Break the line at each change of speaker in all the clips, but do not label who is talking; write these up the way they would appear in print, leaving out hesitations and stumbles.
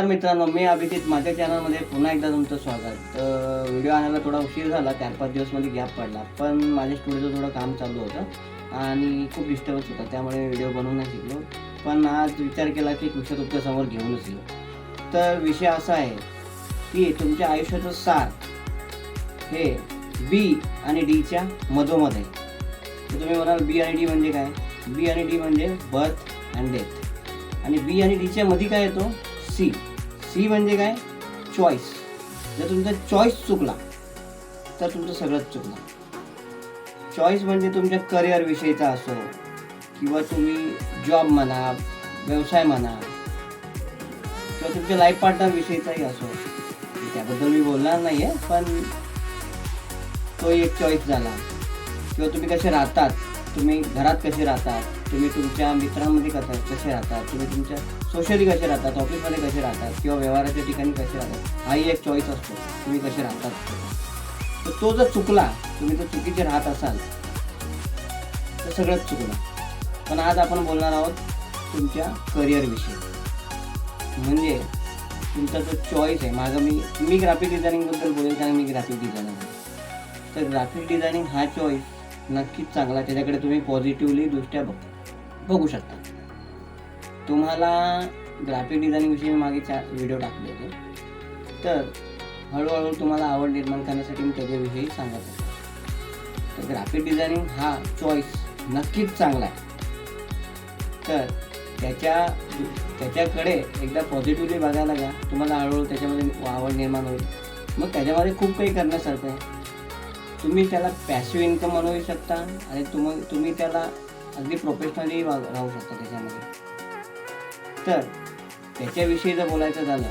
मित्रांनो, मी अभिजित. माझ्या चॅनलमध्ये पुन्हा एकदा तुमचं स्वागत. व्हिडिओ आणायला थोडा उशीर झाला, 4-5 दिवसमध्ये गॅप पडला. पण माझ्या स्टुडिओचं थोडं काम चालू होतं आणि खूप डिस्टर्बन्स होता, त्यामुळे व्हिडिओ बनवू नाही शिकलो. पण आज विचार केला की विषय तुमच्यासमोर घेऊनच येऊ. तर विषय असा आहे की तुमच्या आयुष्याचं सार हे बी आणि डीच्या मधोमध आहे. तर तुम्ही म्हणाल बी आणि डी म्हणजे काय? बी आणि डी म्हणजे बर्थ अँड डेथ. आणि बी आणि डीच्या मध्ये काय येतो? सी. सी म्हणजे काय? चॉईस. जर तुमचा चॉईस चुकला तर तुमचं सगळंच चुकलं. चॉईस म्हणजे तुमच्या करिअर विषयीचा असो किंवा तुम्ही जॉब म्हणा, व्यवसाय म्हणा किंवा तुमच्या लाईफ पार्टनर विषयीचाही असो. त्याबद्दल मी बोलणार नाही आहे, पण तो एक चॉईस झाला. किंवा तुम्ही कसे राहतात, तुम्ही घरात कसे राहतात, तुम्ही तुमच्या मित्रांमध्ये कसे राहतात, तुम्ही तुमच्या सोशली कसे राहतात, ऑफिसमध्ये कसे राहतात किंवा व्यवहाराच्या ठिकाणी कसे राहतात, हाही एक चॉईस असतो. तुम्ही कसे राहतात तर तो जर चुकला, तुम्ही जर चुकीचे राहत असाल तर सगळंच चुकलं. पण आज आपण बोलणार आहोत तुमच्या करिअरविषयी. म्हणजे तुमचा जो चॉईस आहे. मी ग्राफिक डिझायनिंगबद्दल बोलेल, कारण मी ग्राफिक डिझायनर आहे. तर ग्राफिक डिझायनिंग हा चॉईस नक्कीच चांगला. त्याच्याकडे तुम्ही पॉझिटिव्हली दृष्ट्या बघू शकता. तुम्हाला ग्राफिक डिझायनिंगविषयी मी मागे व्हिडिओ टाकले होते. तर हळूहळू तुम्हाला आवड निर्माण करण्यासाठी मी त्याच्याविषयी सांगत होतो. तर ग्राफिक डिझायनिंग हा चॉईस नक्कीच चांगला आहे. तर त्याच्याकडे एकदा पॉझिटिव्हली बघायला घ्या. तुम्हाला हळूहळू त्याच्यामध्ये आवड निर्माण होईल. मग त्याच्यामध्ये खूप काही करण्यासारखं आहे. तुम्ही त्याला पॅसिव्ह इन्कम म्हणू शकता आणि तुम्ही त्याला अगदी प्रोफेशनली राहू शकता त्याच्यामध्ये. तर त्याच्याविषयी जर बोलायचं झालं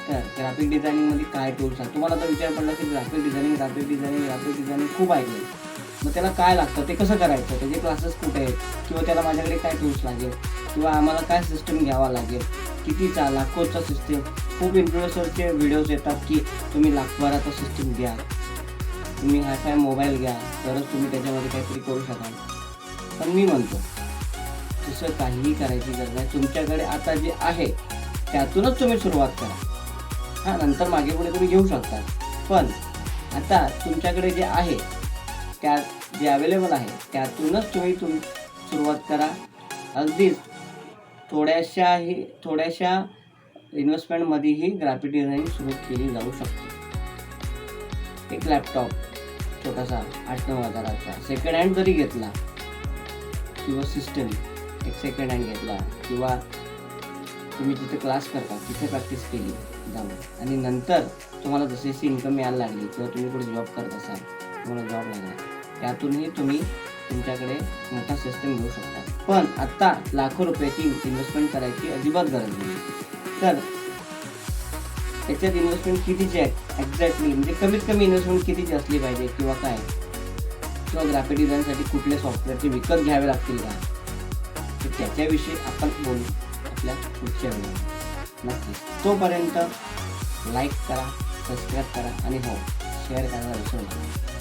तर ग्राफिक डिझायनिंगमध्ये काय टूल्स आहेत. तुम्हाला तर विचार पडला की ग्राफिक डिझायनिंग खूप ऐकलं. मग त्याला काय लागतं, ते कसं करायचं, त्याचे क्लासेस कुठे आहेत, किंवा त्याला माझ्याकडे काय टूल्स लागेल, किंवा आम्हाला काय सिस्टम घ्यावा लागेल, कितीचा लाखोचा सिस्टम. खूप इन्फ्लुएन्सरचे व्हिडिओज येतात की तुम्ही लाखभराचा सिस्टम घ्या, तुम्ही हाय मोबाईल घ्या, तरच तुम्ही त्याच्यामध्ये काहीतरी करू शकाल. पण मी म्हणतो तसं काहीही करायची गरज नाही. तुमच्याकडे आता जे आहे त्यातूनच तुम्ही सुरुवात करा. नंतर मागे पुढे तुम्ही घेऊ शकता. पण आता तुमच्याकडे जे आहे, त्या जे अवेलेबल आहे त्यातूनच तुम्ही सुरुवात करा. अगदीच थोड्याशा इन्व्हेस्टमेंटमध्येही ग्राफिक डिझायनिंग सुरू केली जाऊ शकते. एक लॅपटॉप छोटासा 8-9 हजाराचा सेकंड हँड जरी घेतला, किंवा सिस्टम एक सेकंड हँड घेतला, किंवा तुम्ही जिथे क्लास करता तिथे प्रॅक्टिस केली जाऊन, आणि नंतर तुम्हाला जशी इन्कम मिळायला लागली किंवा तुम्ही कुठे जॉब करत असाल, तुम्हाला जॉब लागला, त्यातूनही तुम्ही तुमच्याकडे मोठा सिस्टम घेऊ शकता. पण आत्ता लाखो रुपयाची इन्व्हेस्टमेंट करायची अजिबात गरज नाही. तर त्याच्यात इन्व्हेस्टमेंट कितीची आहे एक्झॅक्टली, म्हणजे कमीत कमी इन्व्हेस्टमेंट कितीची असली पाहिजे, किंवा काय, किंवा ग्राफिक डिझाईनसाठी कुठले सॉफ्टवेअरचे विकत घ्यावे लागतील का, तर त्याच्याविषयी आपण बोलू आपल्या पुढच्या व्हिडिओ. नक्कीच. तोपर्यंत लाईक करा, सबस्क्राईब करा आणि शेअर करायला विसरू नका.